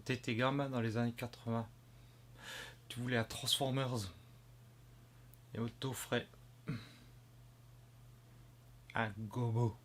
t'étais gamin dans les années 80, tu voulais un Transformers et on t'offrait un gobo.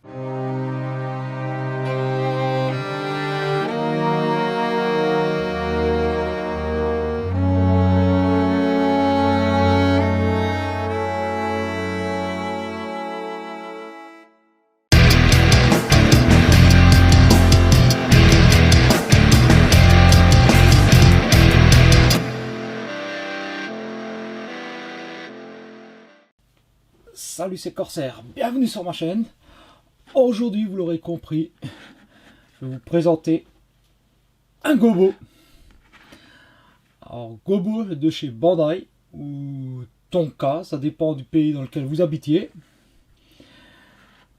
Salut, c'est Corsair, bienvenue sur ma chaîne. Aujourd'hui, vous l'aurez compris, je vais vous présenter un gobo. Alors, gobo de chez Bandai ou Tonka, ça dépend du pays dans lequel vous habitiez.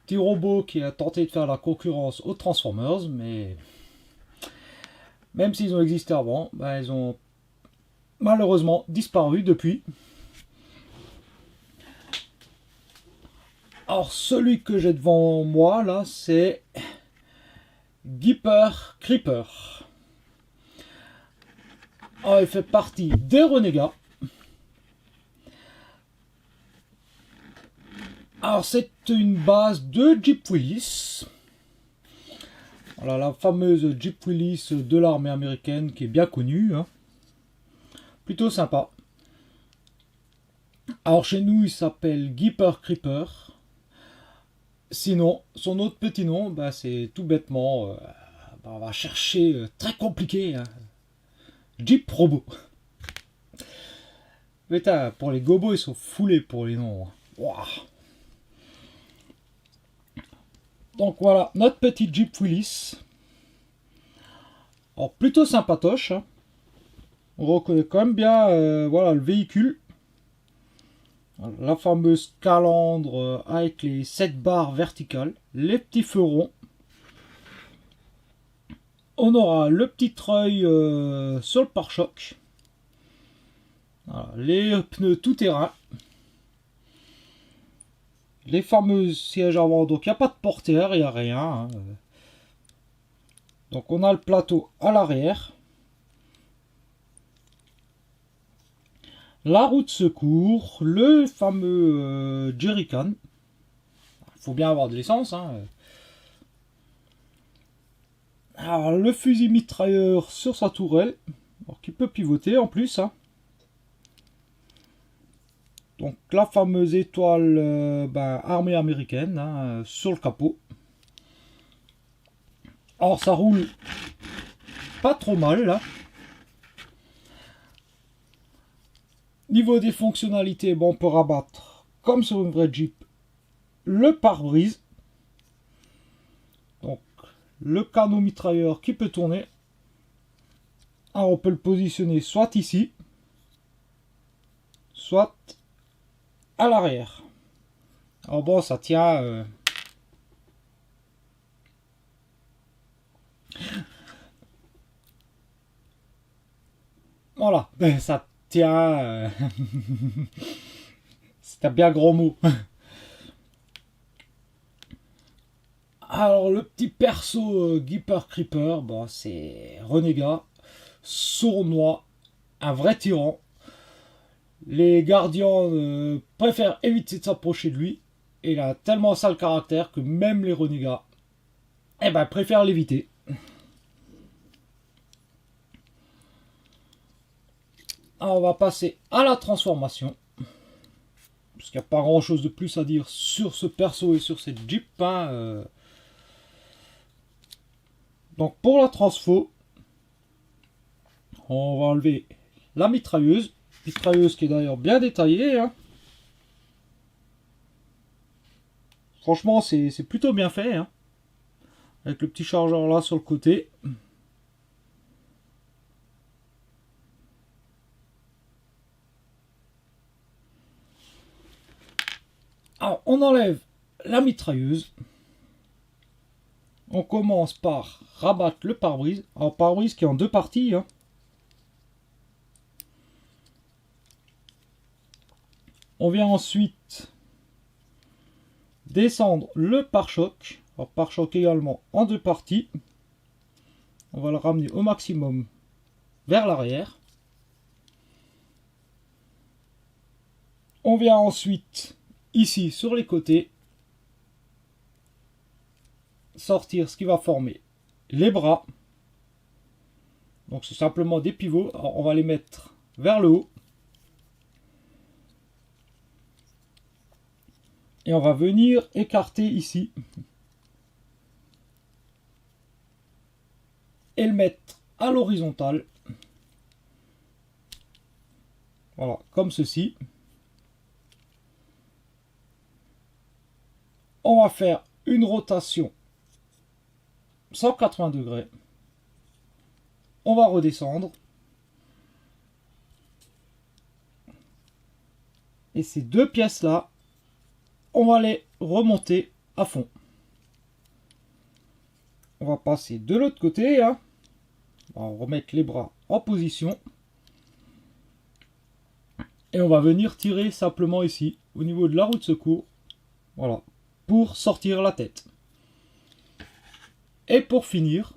Petit robot qui a tenté de faire la concurrence aux Transformers, mais même s'ils ont existé avant, ils ont malheureusement disparu depuis. Alors celui que j'ai devant moi là, c'est Jeepers Creepers. Alors, il fait partie des Renegats. Alors c'est une base de Jeep Willys. Voilà la fameuse Jeep Willys de l'armée américaine qui est bien connue. Plutôt sympa. Alors chez nous il s'appelle Jeepers Creepers. Sinon, son autre petit nom, c'est tout bêtement, on va chercher très compliqué, Jeep Robot. Mais pour les gobos, ils sont foulés pour les noms. Wow. Donc voilà, notre petit Jeep Willys. Alors plutôt sympatoche. On reconnaît quand même bien voilà, le véhicule. La fameuse calandre avec les 7 barres verticales, les petits feux ronds. On aura le petit treuil sur le pare-choc. Voilà, les pneus tout-terrain. Les fameux sièges avant, donc il n'y a pas de portière, il n'y a rien. Donc on a le plateau à l'arrière. La roue de secours, le fameux jerrycan. Il faut bien avoir de l'essence. Alors le fusil mitrailleur sur sa tourelle, qui peut pivoter en plus. Donc la fameuse étoile armée américaine sur le capot. Alors ça roule pas trop mal là. Niveau des fonctionnalités, on peut rabattre, comme sur une vraie Jeep, le pare-brise. Donc, le canon mitrailleur qui peut tourner. Alors, on peut le positionner soit ici, soit à l'arrière. Alors bon, ça tient... Voilà, ça tient... C'est un bien gros mot. Alors le petit perso Jeepers Creeper, c'est renégat, sournois, un vrai tyran. Les gardiens préfèrent éviter de s'approcher de lui. Et il a tellement sale caractère que même les renégats préfèrent l'éviter. Alors on va passer à la transformation. Parce qu'il n'y a pas grand chose de plus à dire sur ce perso et sur cette Jeep. Donc pour la transfo, on va enlever la mitrailleuse. Mitrailleuse qui est d'ailleurs bien détaillée. Franchement c'est plutôt bien fait. Avec le petit chargeur là sur le côté. Alors on enlève la mitrailleuse. On commence par rabattre le pare-brise. Alors pare-brise qui est en deux parties. On vient ensuite descendre le pare-choc. Alors pare-choc également en deux parties. On va le ramener au maximum vers l'arrière. On vient ensuite ici sur les côtés sortir ce qui va former les bras. Donc c'est simplement des pivots. Alors, on va les mettre vers le haut. Et on va venir écarter ici. Et le mettre à l'horizontale. Voilà, comme ceci. On va faire une rotation 180 degrés. On va redescendre. Et ces deux pièces-là, on va les remonter à fond. On va passer de l'autre côté. Hein. On va remettre les bras en position. Et on va venir tirer simplement ici, au niveau de la roue de secours. Voilà. Pour sortir la tête. Et pour finir.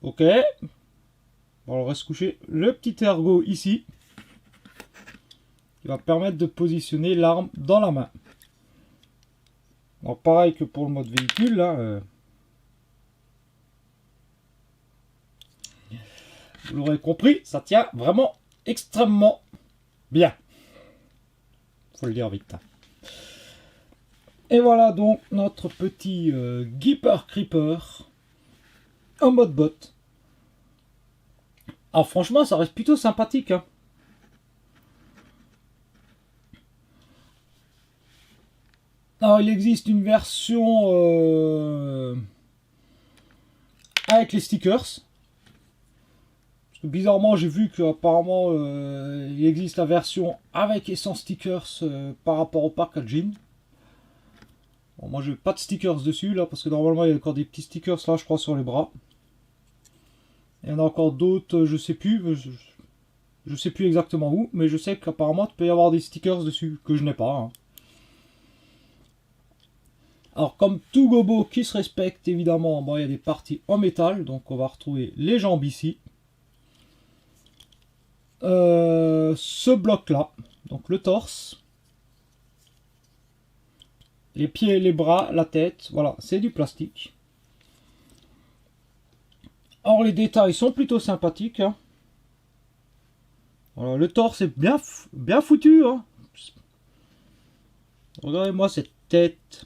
Ok. On va se coucher le petit ergot ici. Qui va permettre de positionner l'arme dans la main. Alors pareil que pour le mode véhicule. Là, vous l'aurez compris, ça tient vraiment extrêmement bien. Faut le dire vite. Et voilà donc notre petit Gipper Creeper en mode bot. Alors franchement, ça reste plutôt sympathique. Hein. Alors il existe une version avec les stickers. Parce que bizarrement, j'ai vu qu'apparemment il existe la version avec et sans stickers par rapport au packaging. Bon, moi, j'ai pas de stickers dessus là parce que normalement il y a encore des petits stickers là, je crois, sur les bras. Il y en a encore d'autres, je sais plus. Je sais plus exactement où, mais je sais qu'apparemment, il peut y avoir des stickers dessus que je n'ai pas. Hein. Alors, comme tout gobo qui se respecte, évidemment, bon, il y a des parties en métal, donc on va retrouver les jambes ici. Ce bloc-là, donc le torse, les pieds, les bras, la tête, voilà, c'est du plastique. Alors, les détails sont plutôt sympathiques. Hein. Voilà, le torse est bien foutu. Hein. Regardez-moi cette tête.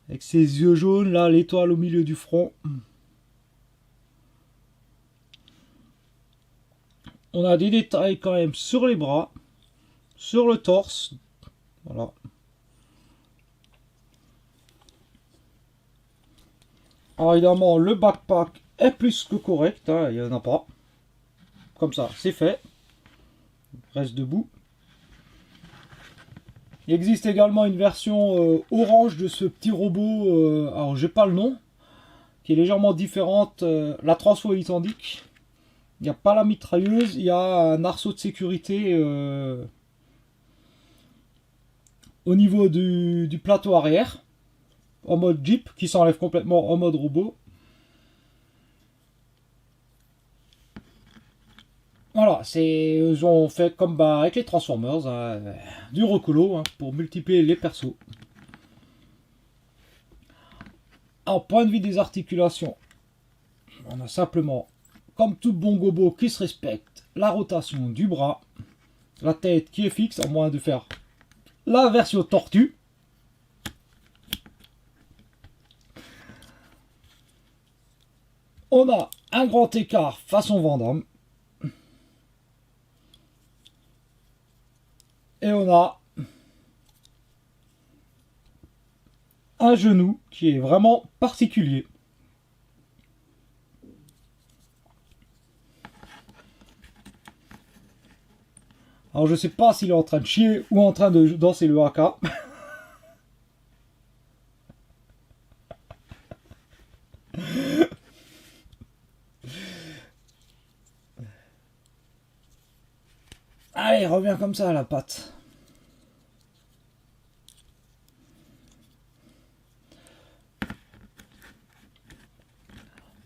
Avec ses yeux jaunes, là, l'étoile au milieu du front. On a des détails quand même sur les bras, sur le torse. Voilà. Alors évidemment, le backpack est plus que correct. Hein, il n'y en a pas. Comme ça, c'est fait. Reste debout. Il existe également une version orange de ce petit robot. Alors j'ai pas le nom. Qui est légèrement différente. La transfo est indique. Il n'y a pas la mitrailleuse, il y a un arceau de sécurité au niveau du plateau arrière, en mode Jeep, qui s'enlève complètement en mode robot. Voilà, ils ont fait comme avec les Transformers, hein, du recolo hein, pour multiplier les persos. Alors, point de vue des articulations, on a simplement, comme tout bon gobo qui se respecte, la rotation du bras, la tête qui est fixe, à moins de faire la version tortue. On a un grand écart façon Van Damme. Et on a un genou qui est vraiment particulier. Alors je sais pas s'il est en train de chier ou en train de danser le haka. Allez, reviens comme ça la patte.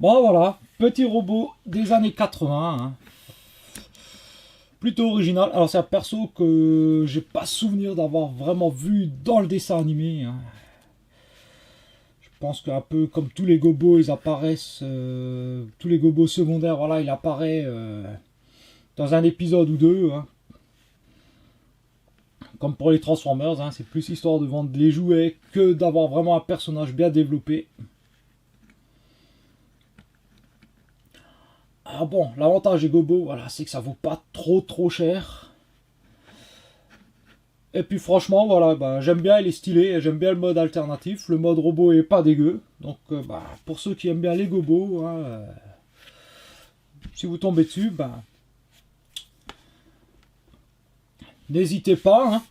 Bon voilà, petit robot des années 80. Hein. Plutôt original. Alors c'est un perso que j'ai pas souvenir d'avoir vraiment vu dans le dessin animé. Hein. Je pense qu'un peu comme tous les gobos, ils apparaissent, tous les gobos secondaires, voilà, il apparaît dans un épisode ou deux. Hein. Comme pour les Transformers, hein, c'est plus histoire de vendre les jouets que d'avoir vraiment un personnage bien développé. Ah bon, l'avantage des gobos, voilà, c'est que ça vaut pas trop cher. Et puis franchement, voilà, bah, j'aime bien, il est stylé, j'aime bien le mode alternatif. Le mode robot est pas dégueu. Donc bah, pour ceux qui aiment bien les gobos, hein, si vous tombez dessus, bah, n'hésitez pas. Hein.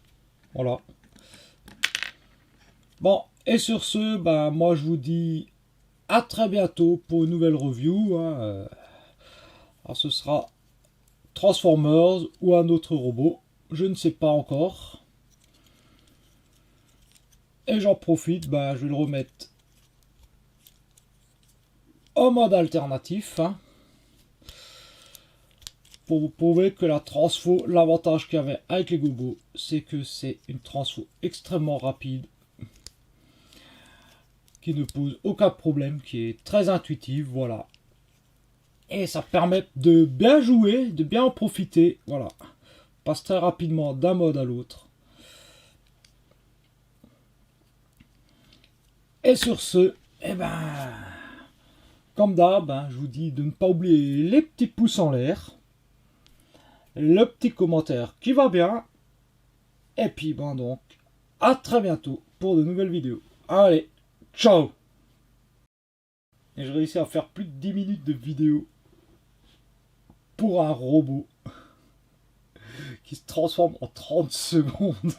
Voilà. Bon, et sur ce, bah, moi je vous dis à très bientôt pour une nouvelle review. Hein. Alors ce sera Transformers ou un autre robot, je ne sais pas encore. Et j'en profite, bah, je vais le remettre en mode alternatif. Hein, pour vous prouver que la transfo, l'avantage qu'il y avait avec les gobos, c'est que c'est une transfo extrêmement rapide, qui ne pose aucun problème, qui est très intuitive, voilà. Et ça permet de bien jouer, de bien en profiter, voilà. On passe très rapidement d'un mode à l'autre. Et sur ce, eh ben, comme d'hab, hein, je vous dis de ne pas oublier les petits pouces en l'air, le petit commentaire qui va bien, et puis ben donc, à très bientôt pour de nouvelles vidéos. Allez, ciao! Et je réussis à faire plus de 10 minutes de vidéo pour un robot qui se transforme en 30 secondes.